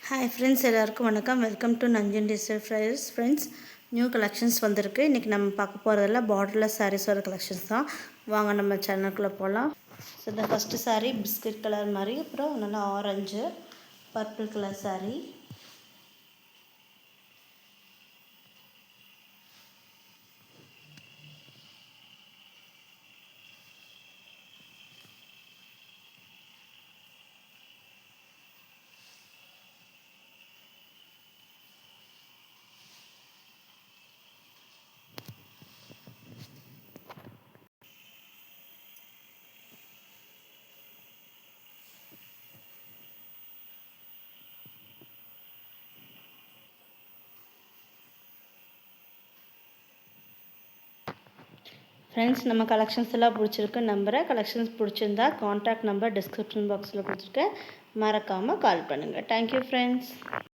Hi friends, எல்லாருக்கும் வணக்கம். Welcome to Nanjan digital fries. Friends, new collections வந்திருக்கு. இன்றைக்கி நம்ம பார்க்க போகிறதெல்லாம் பார்டர்லெஸ் சாரீஸோட கலெக்ஷன்ஸ் தான். வாங்க நம்ம சேனலுக்குள்ளே போகலாம். ஸோ இந்த ஃபஸ்ட்டு சாரீ பிஸ்கட் கலர் மாதிரி, அப்புறம் நல்லா orange purple colour sari. Friends, நம்ம கலெக்ஷன்ஸ் எல்லாம் பிடிச்சிருக்கு நம்புகிறேன். கலெக்ஷன்ஸ் பிடிச்சிருந்தா காண்டாக்ட் நம்பர் டிஸ்கிரிப்ஷன் பாக்ஸில் கொடுத்துருக்கேன். மறக்காமல் கால் பண்ணுங்கள். Thank you friends.